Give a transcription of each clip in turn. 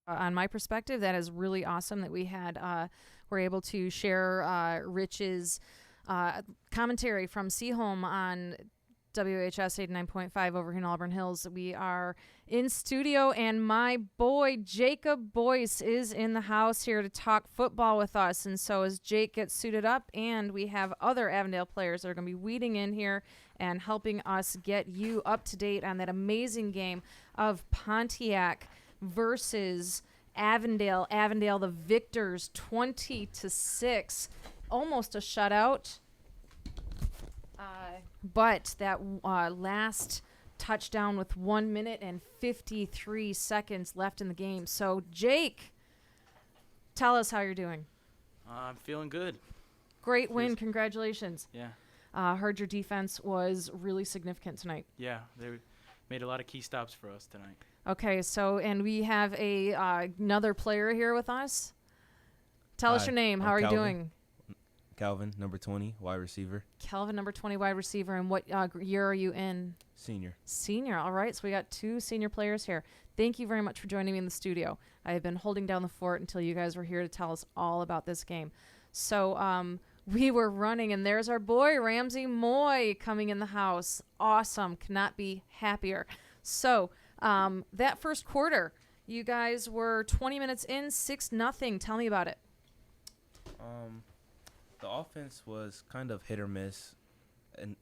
On my perspective, that is really awesome that we were able to share Rich's commentary from Seaholm on WHS 89.5 over here in Auburn Hills. We are in studio, and my boy Jacob Boyce is in the house here to talk football with us. And so as Jake gets suited up, and we have other Avondale players that are going to be weeding in here and helping us get you up to date on that amazing game of Pontiac versus Avondale. Avondale, the victors, 20-6, almost a shutout. But that last touchdown with 1 minute and 53 seconds left in the game. So, Jake, tell us how you're doing. I'm feeling good. Great win. Congratulations. Yeah. Heard your defense was really significant tonight. Yeah, they made a lot of key stops for us tonight. Okay, so, and we have another player here with us. Tell us your name. How are you doing? Calvin, number 20, wide receiver. Calvin, number 20, wide receiver. And what year are you in? Senior. Senior. All right. So we got two senior players here. Thank you very much for joining me in the studio. I have been holding down the fort until you guys were here to tell us all about this game. So we were running, and there's our boy, Ramsey Moy, coming in the house. Awesome. Cannot be happier. So that first quarter, you guys were 20 minutes in, 6-0. Tell me about it. The offense was kind of hit or miss, and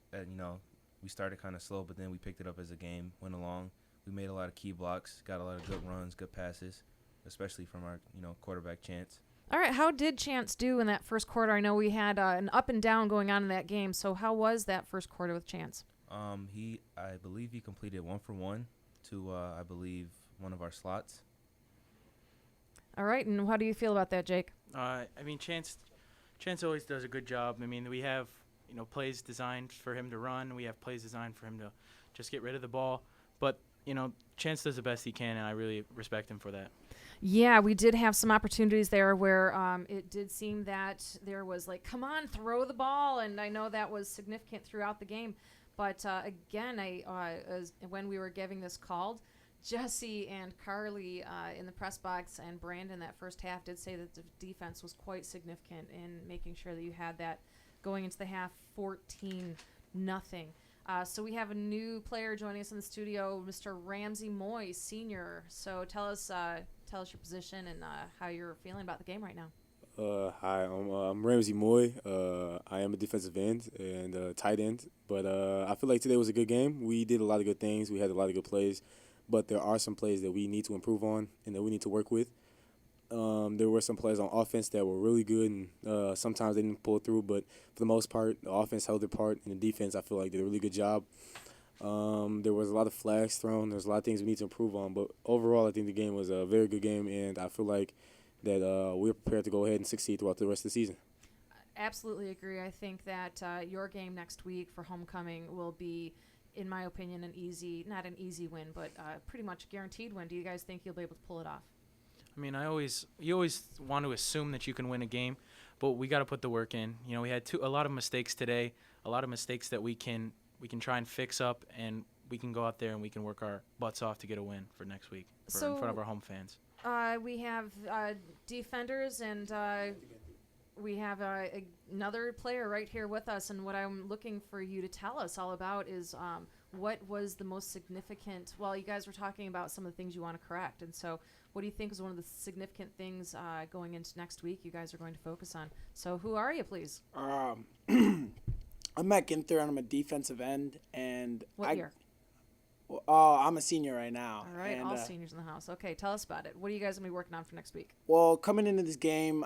we started kind of slow, but then we picked it up as the game went along. We made a lot of key blocks, got a lot of good runs, good passes, especially from our quarterback Chance. All right, how did Chance do in that first quarter? I know we had an up and down going on in that game, so how was that first quarter with Chance? I believe he completed 1 for 1 to I believe one of our slots. All right, and how do you feel about that, Jake? Chance always does a good job. I mean, we have, plays designed for him to run. We have plays designed for him to just get rid of the ball. But, Chance does the best he can, and I really respect him for that. Yeah, we did have some opportunities there where it did seem that there was like, come on, throw the ball. And I know that was significant throughout the game. But, again, when we were giving this called, Jesse and Carly in the press box and Brandon that first half did say that the defense was quite significant in making sure that you had that going into the half 14-0. So we have a new player joining us in the studio, Mr. Ramsey Moy, senior. So tell us your position and how you're feeling about the game right now. Hi, I'm Ramsey Moy. I am a defensive end and tight end. But I feel like today was a good game. We did a lot of good things. We had a lot of good plays. But there are some plays that we need to improve on and that we need to work with. There were some plays on offense that were really good, and sometimes they didn't pull through. But for the most part, the offense held their part, and the defense, I feel like, did a really good job. There was a lot of flags thrown. There's a lot of things we need to improve on. But overall, I think the game was a very good game, and I feel like that we're prepared to go ahead and succeed throughout the rest of the season. Absolutely agree. I think that your game next week for homecoming will be, in my opinion, not an easy win, but pretty much guaranteed win. Do you guys think you'll be able to pull it off? I mean, you always want to assume that you can win a game, but we got to put the work in. We had a lot of mistakes today, a lot of mistakes that we can try and fix up, and we can go out there and we can work our butts off to get a win for next week in front of our home fans. We have defenders, and we have another player right here with us, and what I'm looking for you to tell us all about is what was the most significant. Well, you guys were talking about some of the things you want to correct, and so what do you think is one of the significant things going into next week you guys are going to focus on? So who are you, please? I'm Matt Ginther, and I'm a defensive end. And what year? I'm a senior right now. All right, all seniors in the house. Okay, tell us about it. What are you guys going to be working on for next week? Well, coming into this game,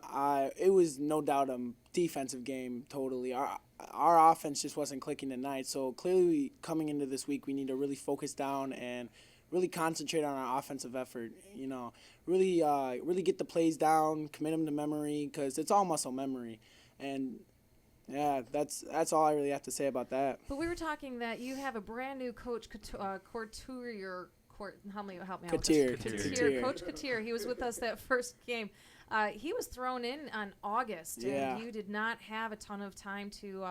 it was no doubt a defensive game totally. Our offense just wasn't clicking tonight. So clearly coming into this week, we need to really focus down and really concentrate on our offensive effort. Really get the plays down, commit them to memory, because it's all muscle memory. And yeah, that's all I really have to say about that. But we were talking that you have a brand new coach, Courtier. Help me out. Couture. Coach Couture. He was with us that first game. He was thrown in on August, and you did not have a ton of time to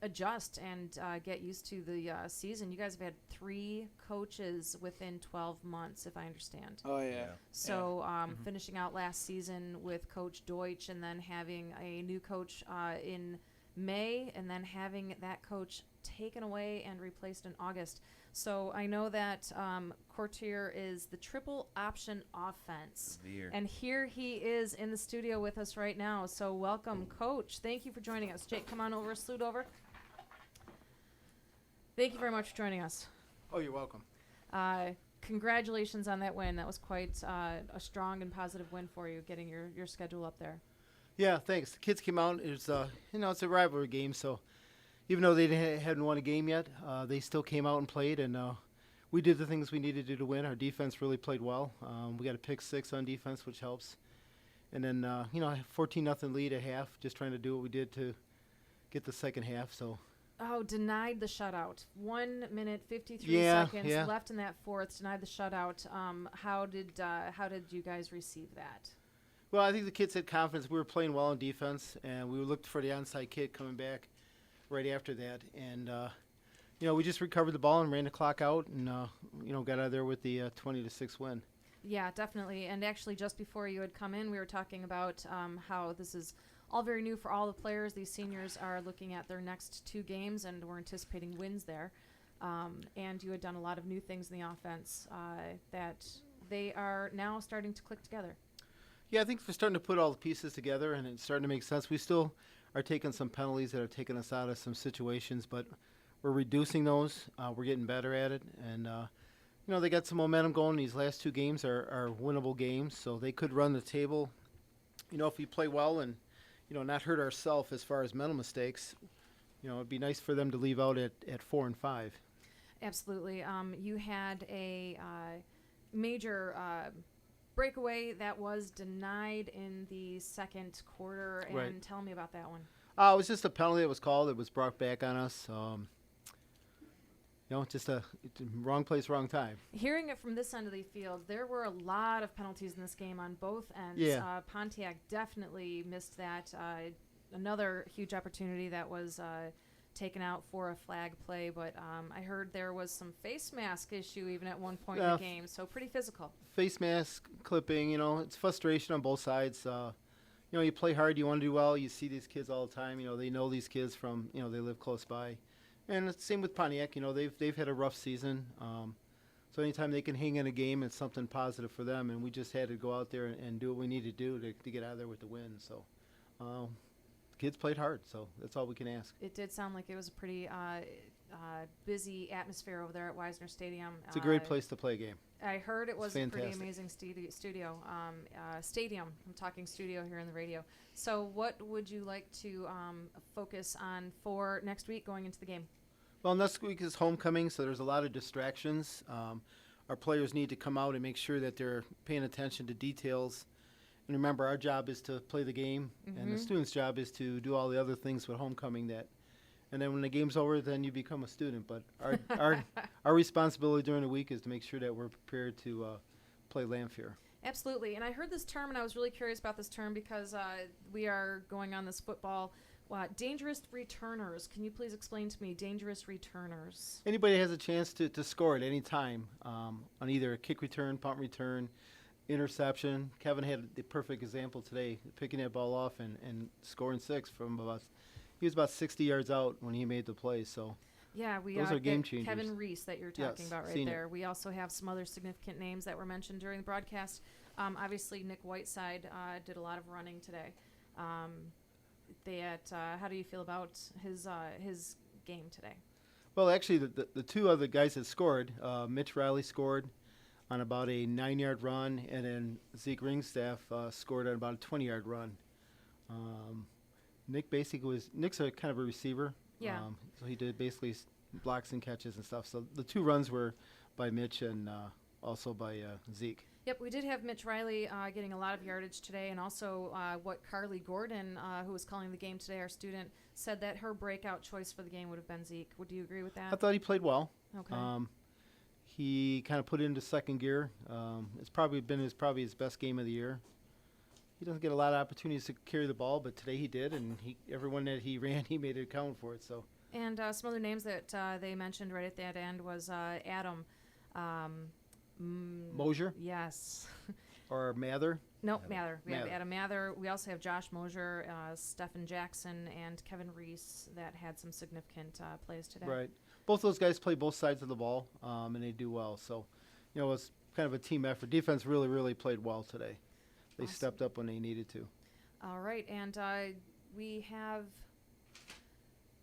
adjust and get used to the season. You guys have had 3 coaches within 12 months, if I understand. Oh yeah. So finishing out last season with Coach Deutsch, and then having a new coach in May, and then having that coach taken away and replaced in August. So I know that Courtier is the triple option offense. And here he is in the studio with us right now. So welcome, Coach. Thank you for joining us. Jake, come on over, salute over. Thank you very much for joining us. Oh, you're welcome. Congratulations on that win. That was quite a strong and positive win for you, getting your schedule up there. Yeah, thanks. The kids came out. It's it's a rivalry game, so even though they hadn't won a game yet, they still came out and played, and we did the things we needed to do to win. Our defense really played well. We got a pick 6 on defense, which helps. And then 14-0 lead at half, just trying to do what we did to get the second half. So. Oh, denied the shutout. 1 minute 53 seconds left in that fourth. Denied the shutout. How did you guys receive that? Well, I think the kids had confidence. We were playing well on defense, and we looked for the onside kick coming back right after that. And we just recovered the ball and ran the clock out, and got out of there with the 20-6 win. Yeah, definitely. And actually, just before you had come in, we were talking about how this is all very new for all the players. These seniors are looking at their next 2 games, and we're anticipating wins there. And you had done a lot of new things in the offense that they are now starting to click together. Yeah, I think we're starting to put all the pieces together, and it's starting to make sense. We still are taking some penalties that have taken us out of some situations, but we're reducing those. We're getting better at it, and they got some momentum going. These last 2 games are winnable games, so they could run the table. If we play well and not hurt ourselves as far as mental mistakes, it'd be nice for them to leave out at 4-5. Absolutely. You had a major breakaway that was denied in the second quarter, and right. Tell me about that one. It was just a penalty that was called. It was brought back on us. Just a wrong place, wrong time. Hearing it from this end of the field, there were a lot of penalties in this game on both ends. Yeah. Pontiac definitely missed that. Another huge opportunity that was taken out for a flag play, but I heard there was some face mask issue even at one point in the game, so pretty physical. Face mask clipping, it's frustration on both sides. You play hard, you want to do well. You see these kids all the time. They know these kids from, they live close by. And it's the same with Pontiac. They've had a rough season. So anytime they can hang in a game, it's something positive for them. And we just had to go out there and do what we need to do to get out of there with the win. So kids played hard, so that's all we can ask. It did sound like it was a pretty busy atmosphere over there at Wisner Stadium. It's a great place to play a game. I heard it was a pretty fantastic. amazing stadium. I'm talking studio here in the radio. So what would you like to focus on for next week going into the game? Well, next week is homecoming, so there's a lot of distractions. Our players need to come out and make sure that they're paying attention to details. And remember, our job is to play the game, and the students' job is to do all the other things with homecoming. And then when the game's over, then you become a student. But our responsibility during the week is to make sure that we're prepared to play Lanphier. Absolutely. And I heard this term, and I was really curious about this term because we are going on this football. Dangerous returners. Can you please explain to me dangerous returners? Anybody has a chance to score at any time on either a kick return, punt return, interception. Kevin had the perfect example today, picking that ball off and scoring 6 from he was about 60 yards out when he made the play. So yeah, those are game changers. Kevin Reese that you're talking about right senior. there. We also have some other significant names that were mentioned during the broadcast. Obviously, Nick Whiteside did a lot of running today. How do you feel about his game today? Well, actually, the 2 other guys that scored, Mitch Riley scored on about a 9-yard run, and then Zeke Ringstaff scored on about a 20-yard run. Nick's a kind of a receiver. Yeah. So he did basically blocks and catches and stuff. So the 2 runs were by Mitch and also by Zeke. Yep, we did have Mitch Riley getting a lot of yardage today, and also what Carly Gordon, who was calling the game today, our student, said that her breakout choice for the game would have been Zeke. Would you agree with that? I thought he played well. Okay. He kind of put it into second gear. It's probably been his best game of the year. He doesn't get a lot of opportunities to carry the ball, but today he did, and everyone that he ran, he made it count for it. So And some other names that they mentioned right at that end was Adam. Mosier Yes. or Mather? Nope, Mather. We have Mather. Adam Mather. We also have Josh Mosier, Stephen Jackson, and Kevin Reese that had some significant plays today. Right. Both those guys play both sides of the ball, and they do well. So, it was kind of a team effort. Defense really, really played well today. They Awesome. stepped up when they needed to. All right, and we have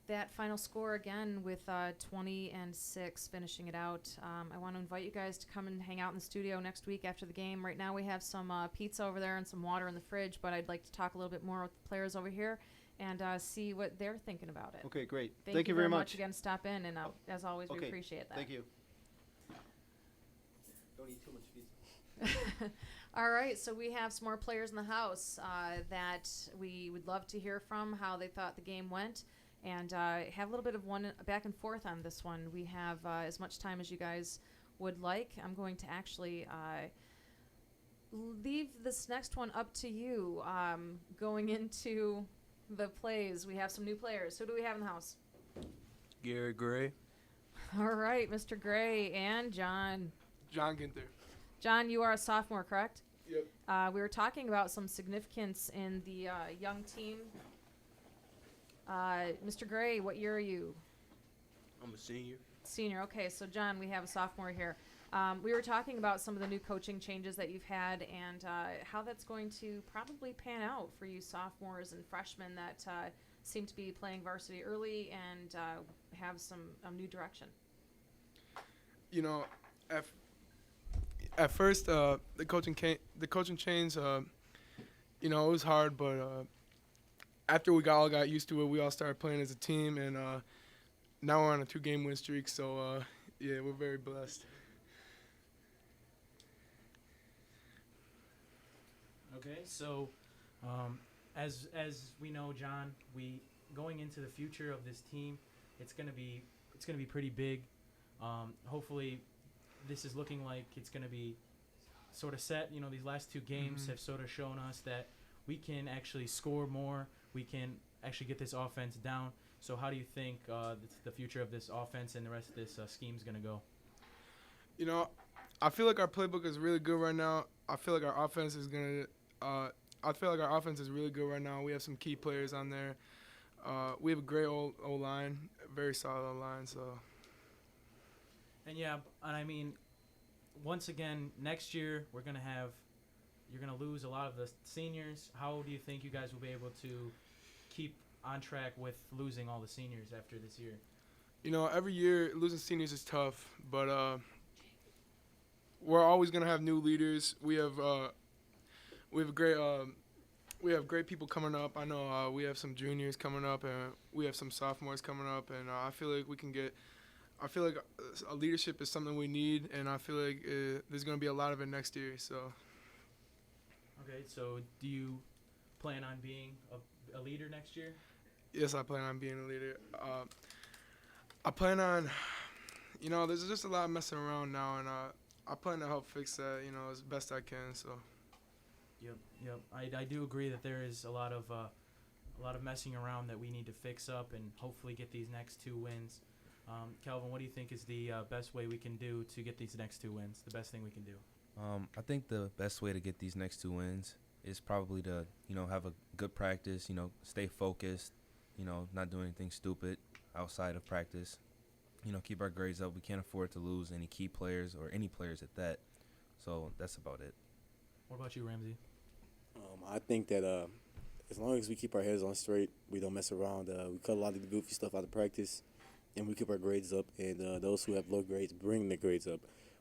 that final score again with 20-6 finishing it out. I want to invite you guys to come and hang out in the studio next week after the game. Right now we have some pizza over there and some water in the fridge, but I'd like to talk a little bit more with the players over here and see what they're thinking about it. Okay, great. Thank you very much again. Stop in, and as always, we Okay, appreciate that. Thank you. Don't eat too much pizza. All right, so we have some more players in the house that we would love to hear from, how they thought the game went, and have a little bit of one back and forth on this one. We have as much time as you guys would like. I'm going to actually leave this next one up to you. Going into the plays, we have some new players. Who do we have in the house? Garrett Gray. All right, Mr. Gray and John. John Ginther. John, you are a sophomore, correct? Yep. We were talking about some significance in the young team. Mr. Gray, what year are you? I'm a senior. Senior. Okay, so John, we have a sophomore here. We were talking about some of the new coaching changes that you've had and how that's going to probably pan out for you sophomores and freshmen that seem to be playing varsity early and have some new direction. You know, at first the coaching change, you know, it was hard, but after we all got used to it, we all started playing as a team, and now we're on a 2-game win streak. So yeah, we're very blessed. Okay, so as we know, John, we going into the future of this team, it's gonna be pretty big. Hopefully, this is looking like it's gonna be sort of set. You know, these last 2 games have sort of shown us that we can actually score more. We can actually get this offense down. So how do you think the future of this offense and the rest of this scheme is gonna go? You know, I feel like our playbook is really good right now. I feel like our offense is really good right now. We have some key players on there. We have a great O-line, very solid O-line. So. And I mean, once again, next year you're gonna lose a lot of the seniors. How do you think you guys will be able to keep on track with losing all the seniors after this year? You know, every year losing seniors is tough, but we're always gonna have new leaders. We have great people coming up. I know we have some juniors coming up, and we have some sophomores coming up, and I feel like leadership is something we need, and I feel like there's gonna be a lot of it next year. So. Okay, so do you plan on being a leader next year? Yes, I plan on being a leader. I plan on, you know, there's just a lot of messing around now, and I plan to help fix that, you know, as best I can. So. Yep. I do agree that there is a lot of messing around that we need to fix up and hopefully get these next 2 wins. Calvin, what do you think is the best way we can do to get these next 2 wins? The best thing we can do? I think the best way to get these next 2 wins is probably to, you know, have a good practice, you know, stay focused, you know, not do anything stupid outside of practice, you know, keep our grades up. We can't afford to lose any key players or any players at that. So that's about it. What about you, Ramsey? I think that as long as we keep our heads on straight, we don't mess around, we cut a lot of the goofy stuff out of practice, and we keep our grades up, and those who have low grades bring their grades up.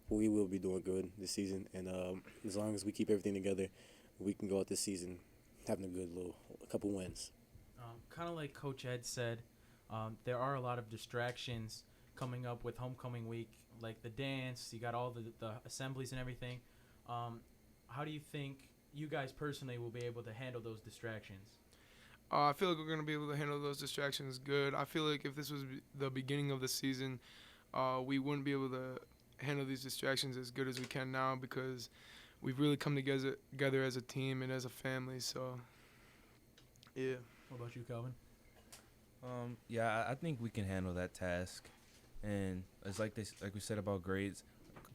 We will be doing good this season, and as long as we keep everything together, we can go out this season having a couple wins. Kind of like Coach Ed said, there are a lot of distractions coming up with homecoming week, like the dance. You got all the assemblies and everything. How do you think you guys personally will be able to handle those distractions? I feel like we're going to be able to handle those distractions good. I feel like if this was the beginning of the season, we wouldn't be able to handle these distractions as good as we can now because we've really come together as a team and as a family. So, yeah. What about you, Calvin? Yeah, I think we can handle that task, and it's like we said about grades.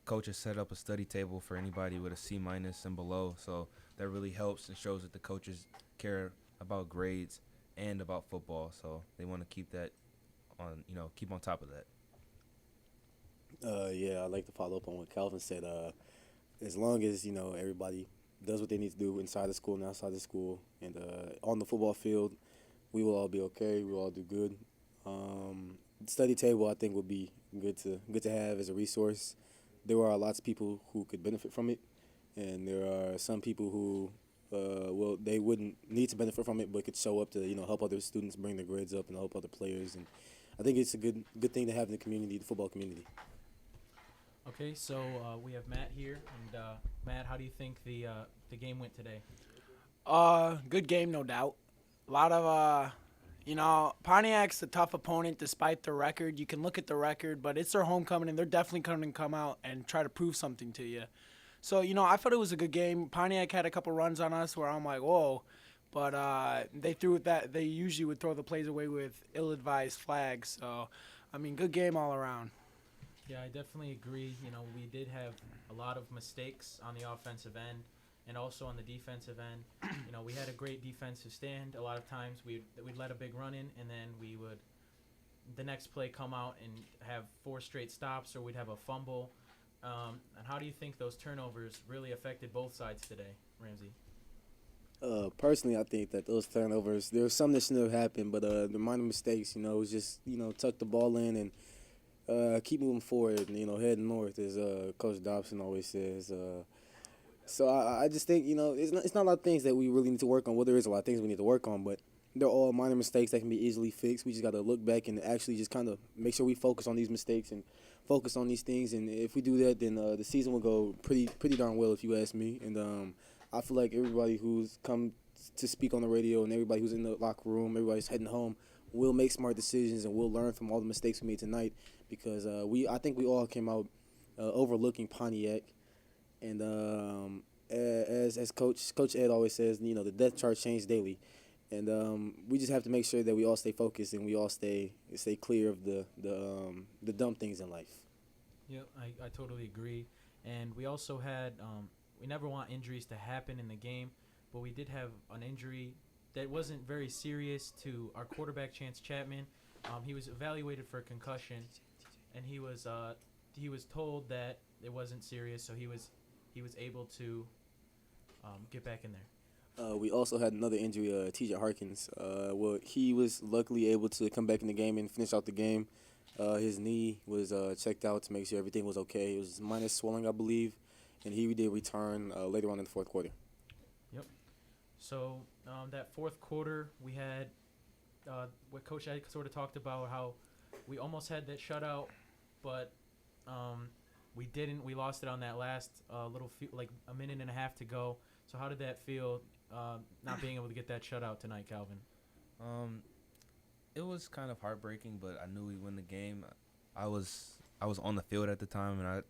Coach has set up a study table for anybody with a C minus and below, so that really helps and shows that the coaches care about grades and about football. So they want to keep that on, keep on top of that. Yeah, I'd like to follow up on what Calvin said. As long as everybody does what they need to do inside the school and outside the school, and on the football field, we will all be okay. We will all do good. Study table, I think, would be good to have as a resource. There are lots of people who could benefit from it, and there are some people who, they wouldn't need to benefit from it, but could show up to help other students bring their grades up and help other players. And I think it's a good thing to have in the community, the football community. Okay, so we have Matt here, and Matt, how do you think the game went today? Good game, no doubt. A lot of Pontiac's a tough opponent despite their record. You can look at the record, but it's their homecoming, and they're definitely going to come out and try to prove something to you. So, I thought it was a good game. Pontiac had a couple runs on us where I'm like, whoa. But they threw it that they usually would throw the plays away with ill-advised flags. So, good game all around. Yeah, I definitely agree. We did have a lot of mistakes on the offensive end and also on the defensive end. We had a great defensive stand. A lot of times we'd let a big run in, and then we would the next play come out and have 4 straight stops, or we'd have a fumble. And how do you think those turnovers really affected both sides today, Ramsey? Personally, I think that those turnovers, there was some that shouldn't have happened, but the minor mistakes, was just tuck the ball in and keep moving forward, heading north, as Coach Dobson always says. So I just think, it's not a lot of things that we really need to work on. Well, there is a lot of things we need to work on, but they're all minor mistakes that can be easily fixed. We just got to look back and actually just kind of make sure we focus on these mistakes and focus on these things. And if we do that, then the season will go pretty darn well, if you ask me. And I feel like everybody who's come to speak on the radio and everybody who's in the locker room, everybody's heading home, will make smart decisions and we'll learn from all the mistakes we made tonight, because I think we all came out overlooking Pontiac. And as Coach Ed always says, the depth chart changes daily, and we just have to make sure that we all stay focused and we all stay clear of the dumb things in life. Yep, I totally agree. And we also had we never want injuries to happen in the game, but we did have an injury that wasn't very serious to our quarterback, Chance Chapman. He was evaluated for a concussion, and he was told that it wasn't serious, so he was able to get back in there. We also had another injury, T.J. Harkins. He was luckily able to come back in the game and finish out the game. His knee was checked out to make sure everything was okay. It was minor swelling, I believe, and he did return later on in the fourth quarter. Yep. So that fourth quarter, we had what Coach Ed sort of talked about, how we almost had that shutout, but we didn't. We lost it on that last like a minute and a half to go. So how did that feel, not being able to get that shutout tonight, Calvin? It was kind of heartbreaking, but I knew we'd win the game. I was on the field at the time, and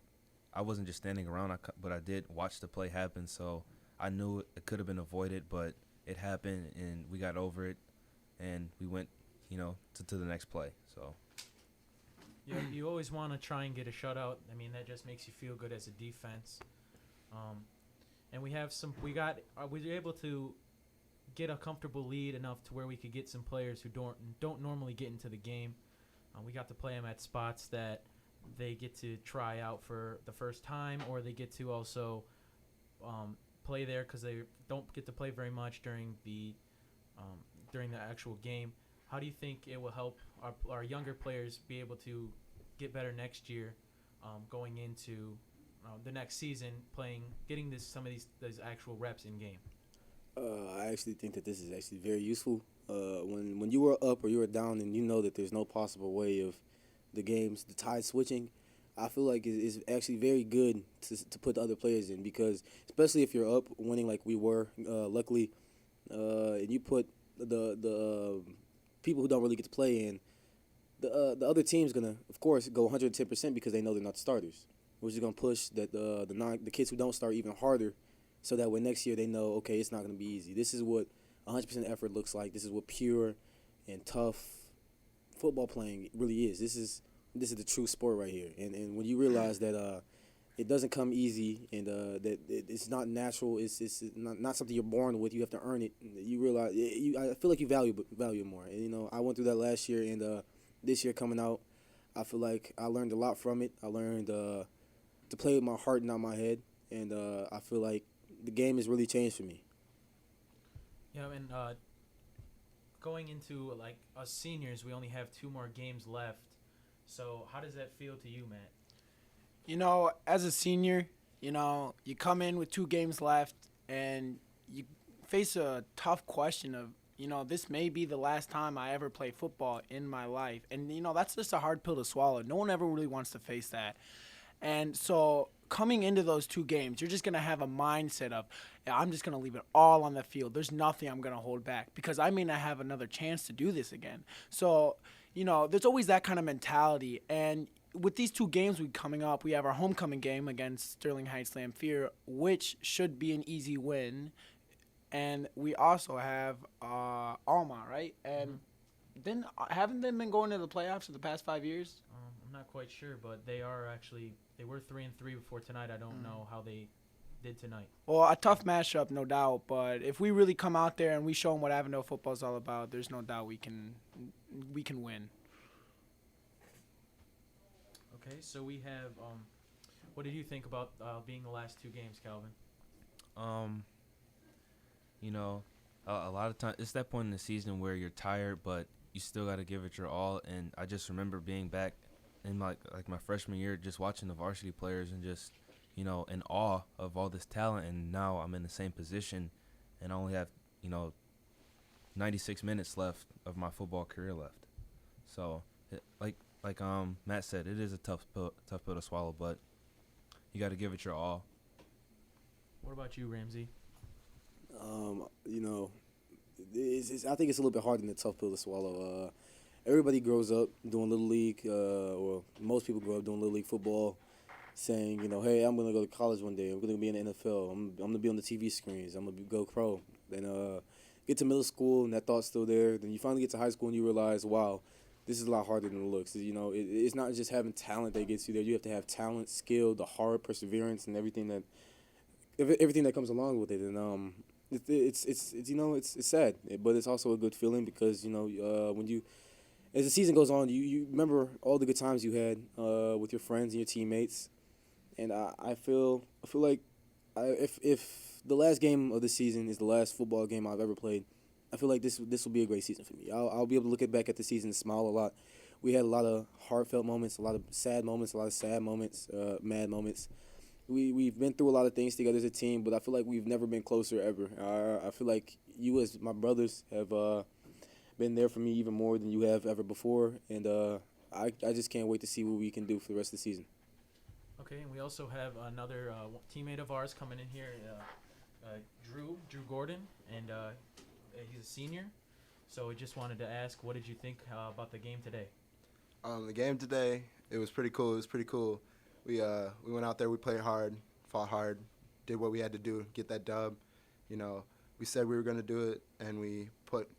I wasn't just standing around, but I did watch the play happen, so I knew it could have been avoided, but it happened, and we got over it, and we went, to the next play. So. Yeah, you always want to try and get a shutout. I mean, that just makes you feel good as a defense. And we were able to get a comfortable lead enough to where we could get some players who don't normally get into the game. We got to play them at spots that they get to try out for the first time, or they get to also play there because they don't get to play very much during the actual game. How do you think it will help our younger players be able to get better next year, going into the next season, getting some of these actual reps in game? I actually think that this is actually very useful. When you were up or you were down and you know that there's no possible way of the tide switching, I feel like it's actually very good to put the other players in, because especially if you're up winning like we were, luckily, and you put the people who don't really get to play in, the other team's gonna, of course, go 110% because they know they're not the starters. We're just gonna push the kids who don't start even harder, so that way next year they know, okay, it's not gonna be easy. This is what 100% effort looks like. This is what pure and tough football playing really is. This is the true sport right here. And when you realize that it doesn't come easy and that it's not natural, it's not something you're born with. You have to earn it. You realize I feel like you value it more. And I went through that last year, and this year coming out, I feel like I learned a lot from it. I learned to play with my heart, not my head, and I feel like the game has really changed for me. Yeah, and going into like us seniors, we only have 2 more games left. So how does that feel to you, Matt? As a senior, you come in with 2 games left and you face a tough question of, this may be the last time I ever play football in my life. And, that's just a hard pill to swallow. No one ever really wants to face that. And so coming into those 2 games, you're just going to have a mindset of, "Yeah, I'm just going to leave it all on the field. There's nothing I'm going to hold back because I may not have another chance to do this again." So, there's always that kind of mentality. And with these 2 games coming up, we have our homecoming game against Sterling Heights Lamphere, which should be an easy win. And we also have Alma, right? And then haven't they been going to the playoffs for the past 5 years? I'm not quite sure, but they were 3-3 before tonight. I don't know how they did tonight. Well, a tough matchup, no doubt. But if we really come out there and we show them what Avondale football is all about, there's no doubt we can win. Okay, so we have. What did you think about being the last 2 games, Calvin? A lot of times it's that point in the season where you're tired, but you still got to give it your all. And I just remember being back in like my freshman year, just watching the varsity players and just in awe of all this talent. And now I'm in the same position, and I only have 96 minutes left of my football career left. So like Matt said, it is a tough pill to swallow, but you got to give it your all. What about you, Ramsey? I think it's a little bit harder than a tough pill to swallow. Everybody grows up doing Little League, or most people grow up doing Little League football, saying, hey, I'm going to go to college one day. I'm going to be in the NFL. I'm going to be on the TV screens. I'm going to go pro. Then get to middle school, and that thought's still there. Then you finally get to high school, and you realize, wow, this is a lot harder than it looks. It's not just having talent that gets you there. You have to have talent, skill, the heart, perseverance, and everything that comes along with it. And it's sad, but it's also a good feeling because when you, as the season goes on, you remember all the good times you had with your friends and your teammates, and I feel like if the last game of the season is the last football game I've ever played, I feel like this will be a great season for me. I'll be able to look back at the season and smile a lot. We had a lot of heartfelt moments, a lot of sad moments, mad moments. We've been through a lot of things together as a team, but I feel like we've never been closer ever. I feel like you as my brothers have been there for me even more than you have ever before, and I just can't wait to see what we can do for the rest of the season. Okay, and we also have another teammate of ours coming in here, Drew Gordon, and he's a senior. So we just wanted to ask, what did you think about the game today? The game today, it was pretty cool. We went out there, we played hard, fought hard, did what we had to do to get that dub. We said we were going to do it, and we put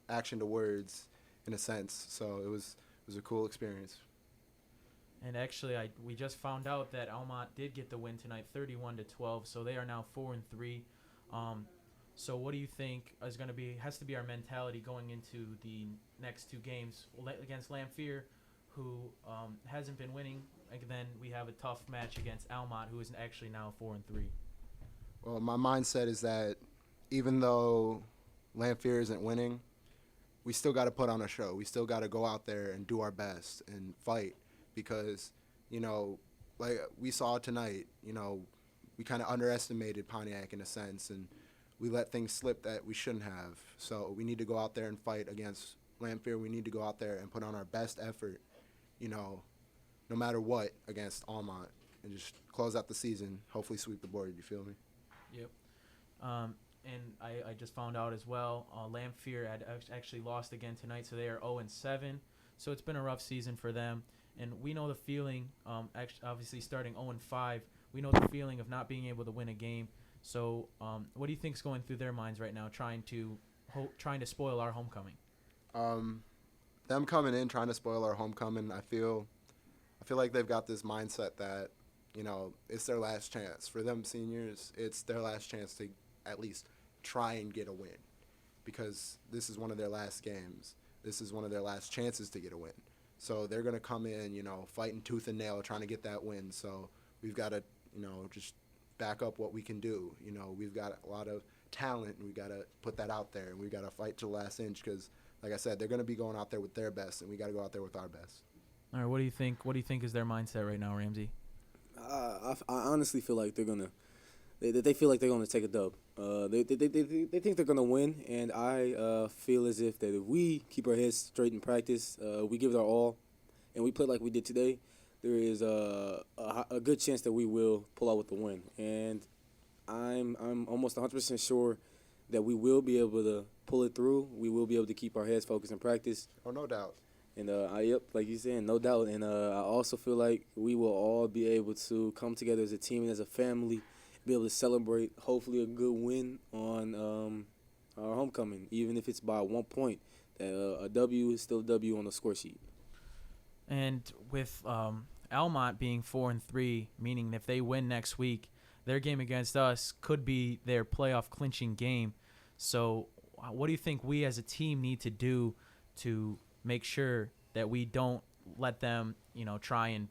action to words in a sense. So it was a cool experience. And actually, we just found out that Almont did get the win tonight, 31-12. So they are now 4-3. So what do you think has to be our mentality going into the next 2 games against Lamphere, who hasn't been winning, and then we have a tough match against Almont, who is actually now 4-3. Well, my mindset is that even though Lamphere isn't winning, we still got to put on a show. We still got to go out there and do our best and fight because, like we saw tonight, we kind of underestimated Pontiac in a sense, and we let things slip that we shouldn't have. So we need to go out there and fight against Lamphere. We need to go out there and put on our best effort, no matter what, against Almont, and just close out the season, hopefully sweep the board. You feel me? Yep. And I just found out as well, Lamphere had actually lost again tonight, so they are 0-7. So it's been a rough season for them. And we know the feeling, obviously starting 0-5, we know the feeling of not being able to win a game. So what do you think is going through their minds right now, trying to spoil our homecoming? them coming in trying to spoil our homecoming, I feel like they've got this mindset that, you know, it's their last chance. For them seniors, it's their last chance to at least try and get a win, because this is one of their last games. This is one of their last chances to get a win. So they're going to come in, you know, fighting tooth and nail, trying to get that win. So we've got to, you know, just back up what we can do. You know, we've got a lot of talent, and we got to put that out there, and we got to fight to the last inch, because, like I said, they're going to be going out there with their best, and we got to go out there with our best. All right, what do you think? What do you think is their mindset right now, Ramsey? I honestly feel like they're gonna. They feel like they're gonna take a dub. They think they're gonna win, and I feel as if that if we keep our heads straight in practice, we give it our all, and we play like we did today, there is a good chance that we will pull out with the win. And I'm almost 100% sure that we will be able to pull it through. We will be able to keep our heads focused in practice. Oh, no doubt. And yep, like you said, no doubt. And I also feel like we will all be able to come together as a team and as a family, be able to celebrate hopefully a good win on our homecoming, even if it's by 1 point. A W is still a W on the score sheet. And with Almont being 4-3, meaning if they win next week, their game against us could be their playoff clinching game. So what do you think we as a team need to do to make sure that we don't let them, you know, try and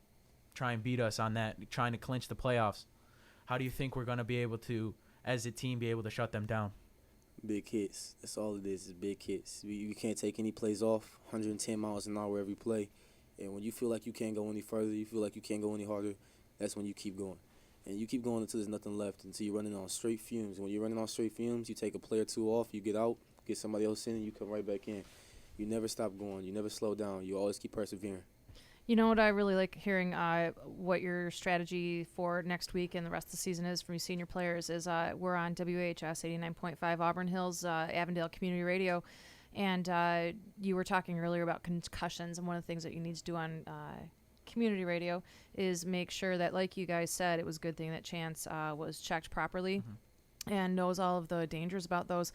beat us on that, trying to clinch the playoffs? How do you think we're going to be able to, as a team, be able to shut them down? Big hits. That's all it is big hits. We can't take any plays off, 110 miles an hour every play. And when you feel like you can't go any further, you feel like you can't go any harder, that's when you keep going. And you keep going until there's nothing left, until you're running on straight fumes. And when you're running on straight fumes, you take a play or two off, you get out, get somebody else in, and you come right back in. You never stop going. You never slow down. You always keep persevering. You know what I really like hearing, what your strategy for next week and the rest of the season is from your senior players is we're on WAHS 89.5 Auburn Hills, Avondale Community Radio. And you were talking earlier about concussions, and one of the things that you need to do on community radio is make sure that, like you guys said, it was a good thing that Chance was checked properly and knows all of the dangers about those.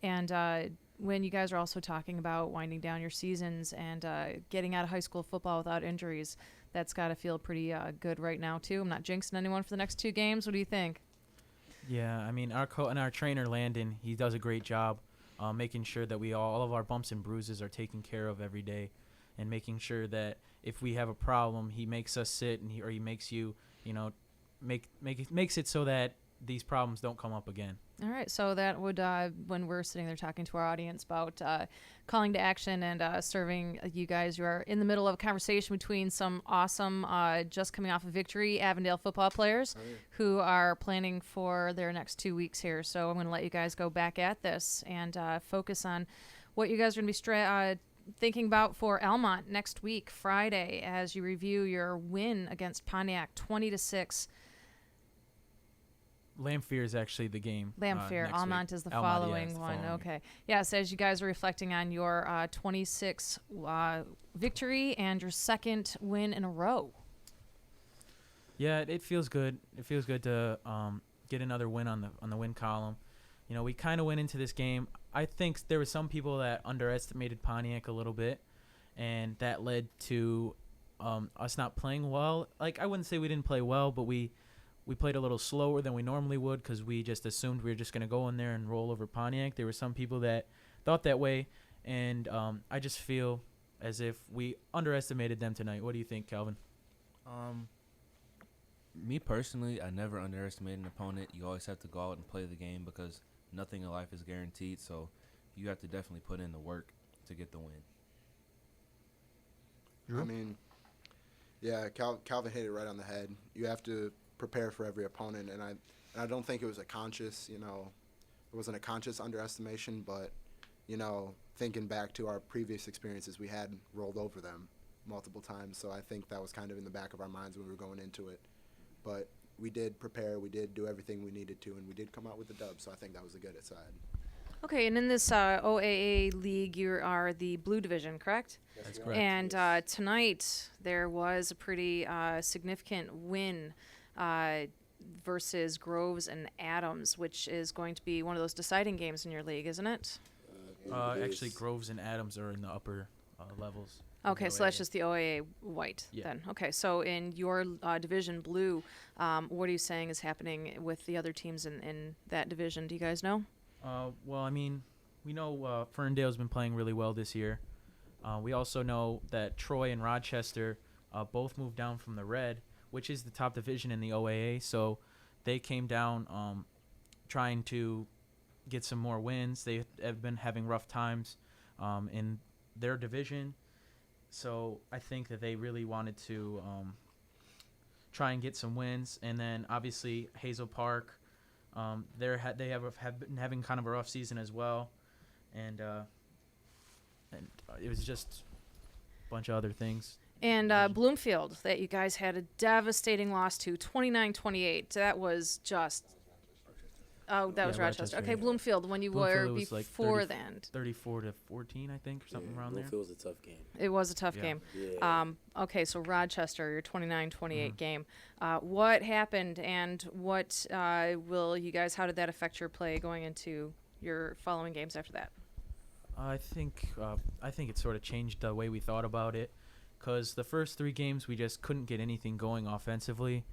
And when you guys are also talking about winding down your seasons and getting out of high school football without injuries, that's got to feel pretty good right now, too. I'm not jinxing anyone for the next 2 games. What do you think? Yeah, I mean, our trainer, Landon, he does a great job making sure that all of our bumps and bruises are taken care of every day, and making sure that if we have a problem, he makes us sit, and he makes you, you know, makes it so that these problems don't come up again. All right, so that would, when we're sitting there talking to our audience about calling to action and serving you guys, you are in the middle of a conversation between some awesome, just coming off a victory, Avondale football players who are planning for their next 2 weeks here. So I'm going to let you guys go back at this and focus on what you guys are going to be thinking about for Almont next week, Friday, as you review your win against Pontiac, 20-6. Lamphir is actually the game. Lamphir. Almont is the following one. Okay. Yes, as you guys are reflecting on your 26 victory and your second win in a row. Yeah, it feels good. It feels good to get another win on the win column. You know, we kind of went into this game. I think there were some people that underestimated Pontiac a little bit, and that led to us not playing well. Like, I wouldn't say we didn't play well, but we played a little slower than we normally would because we just assumed we were just going to go in there and roll over Pontiac. There were some people that thought that way, and I just feel as if we underestimated them tonight. What do you think, Calvin? Me personally, I never underestimate an opponent. You always have to go out and play the game because nothing in life is guaranteed, so you have to definitely put in the work to get the win. I mean, yeah, Calvin hit it right on the head. You have to prepare for every opponent, and I don't think it was a conscious, you know, it wasn't a conscious underestimation, but, you know, thinking back to our previous experiences, we had rolled over them multiple times, so I think that was kind of in the back of our minds when we were going into it. But we did prepare, we did do everything we needed to, and we did come out with the dub, so I think that was a good side. Okay, and in this OAA league, you are the blue division, correct? That's correct. And tonight there was a pretty significant win versus Groves and Adams, which is going to be one of those deciding games in your league, isn't it? Actually, Groves and Adams are in the upper levels. of Okay, the so that's OAA. just the OAA white Yeah. then. Okay, so in your division blue, what are you saying is happening with the other teams in that division? Do you guys know? Well, I mean, we know Ferndale's been playing really well this year. We also know that Troy and Rochester both moved down from the red, which is the top division in the OAA. So they came down trying to get some more wins. They have been having rough times in their division. So I think that they really wanted to try and get some wins. And then obviously Hazel Park, they have been having kind of a rough season as well. And it was just a bunch of other things. And Division. Bloomfield, that you guys had a devastating loss to, 29-28. That was just. Oh, that Yeah, was Rochester. Rochester, Okay, yeah. Bloomfield, when you Bloomfield were was like before 30 then. 34-14, I think, or something around there. Bloomfield was a tough game. It was a tough Yeah. game. Yeah. Okay, so Rochester, your 29-28 Mhm. game. What happened, and what how did that affect your play going into your following games after that? I think it sort of changed the way we thought about it, because the first 3 games we just couldn't get anything going offensively,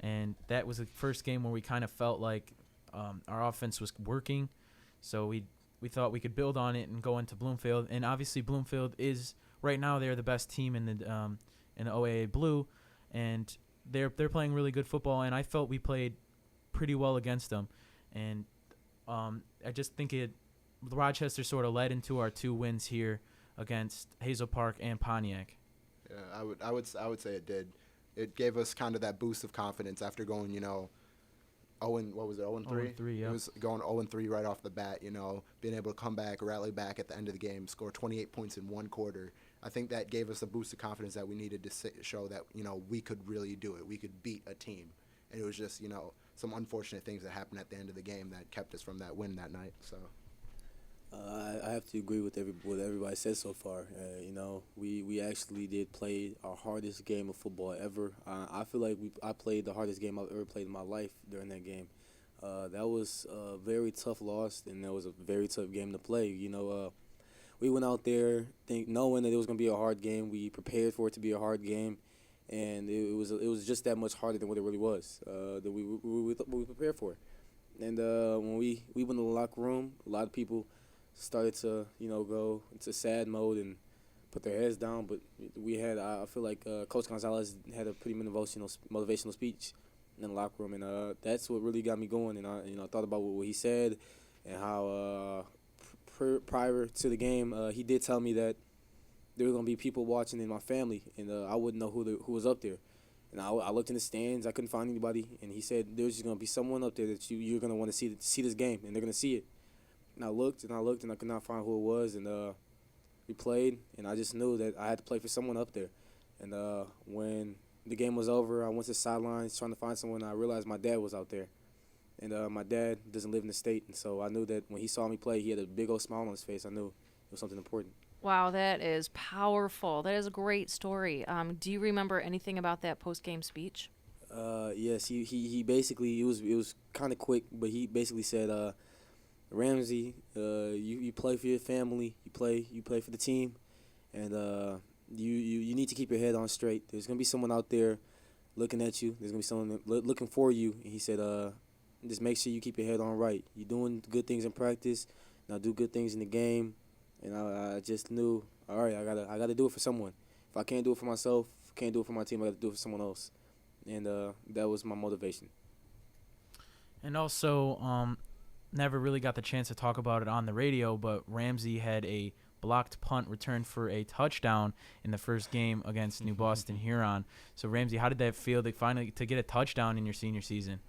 and that was the first game where we kind of felt like our offense was working, so we thought we could build on it and go into Bloomfield. And obviously Bloomfield is right now they're the best team in the OAA Blue, and they're playing really good football, and I felt we played pretty well against them, and I just think Rochester sort of led into our 2 wins here against Hazel Park and Pontiac. Yeah, I would say it did. It gave us kind of that boost of confidence after going, 0-3? 0-3, yeah. It was going 0-3 right off the bat, being able to come back, rally back at the end of the game, score 28 points in 1 quarter. I think that gave us a boost of confidence that we needed to show that, we could really do it. We could beat a team. And it was just, some unfortunate things that happened at the end of the game that kept us from that win that night. So I have to agree with what everybody said so far. We actually did play our hardest game of football ever. I feel like I played the hardest game I've ever played in my life during that game. That was a very tough loss, and that was a very tough game to play. We went out there knowing that it was going to be a hard game. We prepared for it to be a hard game, and it was just that much harder than what it really was. That we prepared for it. And when we went in the locker room, a lot of people started to go into sad mode and put their heads down. But I feel like Coach Gonzalez had a pretty motivational speech in the locker room, and that's what really got me going. And I thought about what he said and how prior to the game he did tell me that there were gonna be people watching in my family, and I wouldn't know who was up there. And I looked in the stands, I couldn't find anybody, and he said there's just gonna be someone up there that you're gonna want to see this game, and they're gonna see it. And I looked and I could not find who it was, and we played, and I just knew that I had to play for someone up there. And when the game was over, I went to the sidelines trying to find someone, and I realized my dad was out there. And my dad doesn't live in the state, and so I knew that when he saw me play, he had a big old smile on his face. I knew it was something important. Wow, that is powerful. That is a great story. Do you remember anything about that post-game speech? Yes, he basically, it was kind of quick, but he basically said, Ramsey, you play for your family, you play for the team, and you need to keep your head on straight. There's gonna be someone out there looking at you. There's gonna be someone looking for you. And he said, just make sure you keep your head on right. You're doing good things in practice, now do good things in the game. And I just knew, all right, I gotta do it for someone. If I can't do it for myself, can't do it for my team, I gotta do it for someone else. And that was my motivation. And also, never really got the chance to talk about it on the radio, but Ramsey had a blocked punt returned for a touchdown in the first game against New Boston Huron. So Ramsey, how did that feel to get a touchdown in your senior season?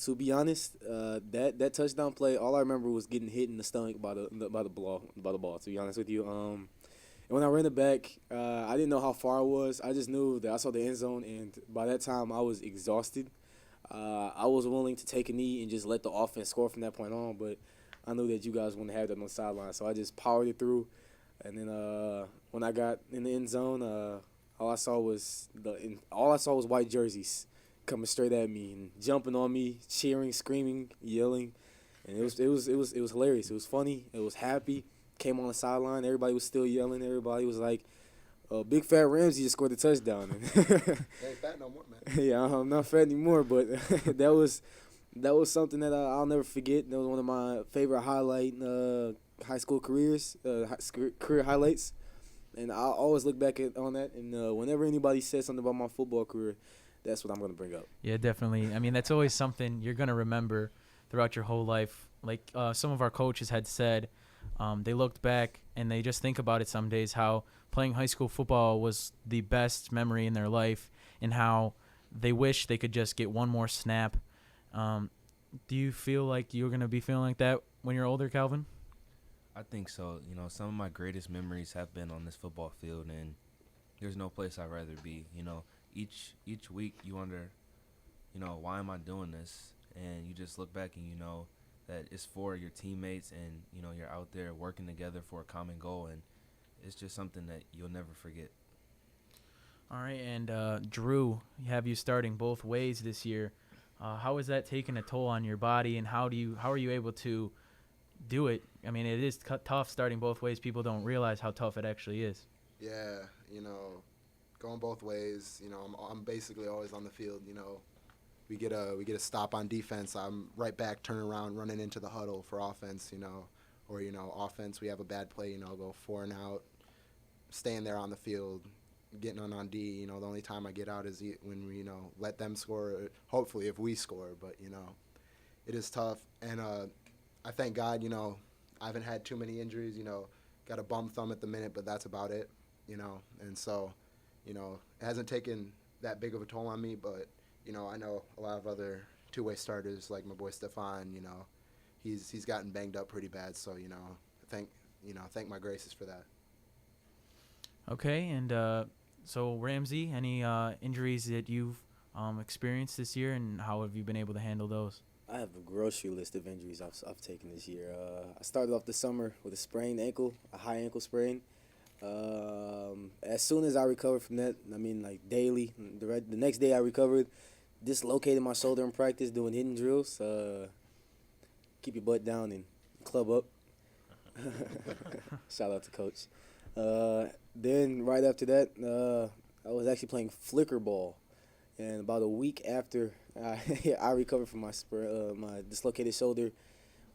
To be honest, that touchdown play, all I remember was getting hit in the stomach by the ball. To be honest with you, and when I ran it back, I didn't know how far it was. I just knew that I saw the end zone, and by that time I was exhausted. I was willing to take a knee and just let the offense score from that point on, but I knew that you guys wouldn't have that on the sideline, so I just powered it through. And then when I got in the end zone, all I saw was white jerseys coming straight at me and jumping on me, cheering, screaming, yelling, and it was hilarious. It was funny. It was happy. came on the sideline, everybody was still yelling. Everybody was like, Big Fat Ramsey just scored a touchdown. They ain't fat no more, man. Yeah, I'm not fat anymore, but that was something that I'll never forget. That was one of my favorite high school careers, career highlights. And I'll always look back on that. And whenever anybody says something about my football career, that's what I'm going to bring up. Yeah, definitely. I mean, that's always something you're going to remember throughout your whole life. Like some of our coaches had said, they looked back and they just think about it some days, how playing high school football was the best memory in their life and how they wish they could just get one more snap. Do you feel like you're going to be feeling like that when you're older, Calvin? I think so. You know, some of my greatest memories have been on this football field, and there's no place I'd rather be. You know, each week you wonder, you know, why am I doing this? And you just look back and you know that it's for your teammates, and you know you're out there working together for a common goal, and it's just something that you'll never forget. All right, and Drew, have you starting both ways this year? How is that taking a toll on your body, and how are you able to do it? I mean, it is tough starting both ways. People don't realize how tough it actually is. Yeah, you know, going both ways. You know, I'm basically always on the field. You know, we get a stop on defense. I'm right back, turning around, running into the huddle for offense. You know, or you know, offense. We have a bad play. You know, go 4 and out, staying there on the field, getting on D. You know, the only time I get out is when we let them score. Hopefully, if we score, but you know, it is tough. And I thank God. You know, I haven't had too many injuries. You know, got a bum thumb at the minute, but that's about it. You know, and so, you know, it hasn't taken that big of a toll on me, but, you know, I know a lot of other two-way starters like my boy Stefan, you know, he's gotten banged up pretty bad, so, you know, thank my graces for that. Okay, and so Ramsey, any injuries that you've experienced this year, and how have you been able to handle those? I have a grocery list of injuries I've taken this year. I started off the summer with a sprained ankle, a high ankle sprain. As soon as I recovered from that, I mean, like daily, the next day I recovered, dislocated my shoulder in practice doing hidden drills. Keep your butt down and club up. Shout out to coach. Then right after that, I was actually playing flicker ball, and about a week after I recovered from my dislocated shoulder,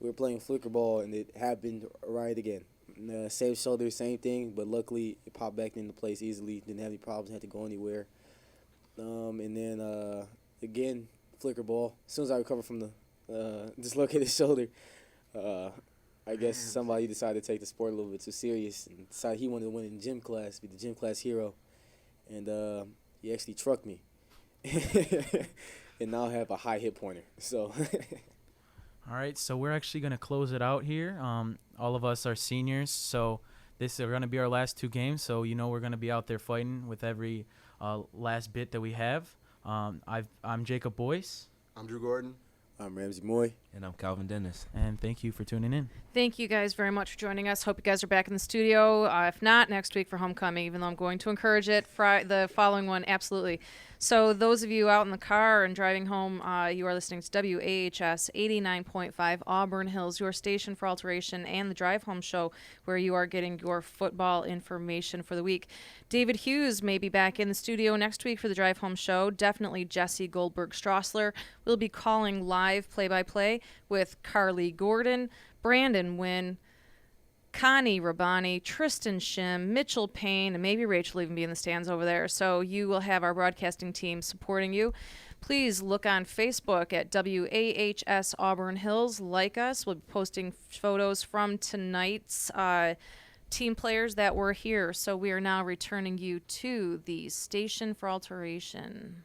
we were playing flicker ball, and it happened right again. Same shoulder, same thing, but luckily it popped back into place easily. Didn't have any problems, had to go anywhere. And then again, flicker ball. As soon as I recovered from the dislocated shoulder, I guess somebody decided to take the sport a little bit too serious and decided he wanted to win in gym class, be the gym class hero. And he actually trucked me. And now I have a high hip pointer. So. All right, so we're actually going to close it out here. All of us are seniors, so this are going to be our last 2 games. So, you know, we're going to be out there fighting with every last bit that we have. I'm Jacob Boyce. I'm Drew Gordon. I'm Ramsey Moy. And I'm Calvin Dennis. And thank you for tuning in. Thank you guys very much for joining us. Hope you guys are back in the studio. If not, next week for homecoming, even though I'm going to encourage it. The following one, absolutely. So those of you out in the car and driving home, you are listening to WAHS 89.5 Auburn Hills, your station for alteration, and the Drive Home Show, where you are getting your football information for the week. David Hughes may be back in the studio next week for the Drive Home Show. Definitely Jesse Goldberg-Strassler will be calling live play-by-play with Carly Gordon, Brandon Wynn, Connie Rabani, Tristan Shim, Mitchell Payne, and maybe Rachel even be in the stands over there. So you will have our broadcasting team supporting you. Please look on Facebook at WAHS Auburn Hills. Like us. We'll be posting photos from tonight's team players that were here. So we are now returning you to the Station for Alteration.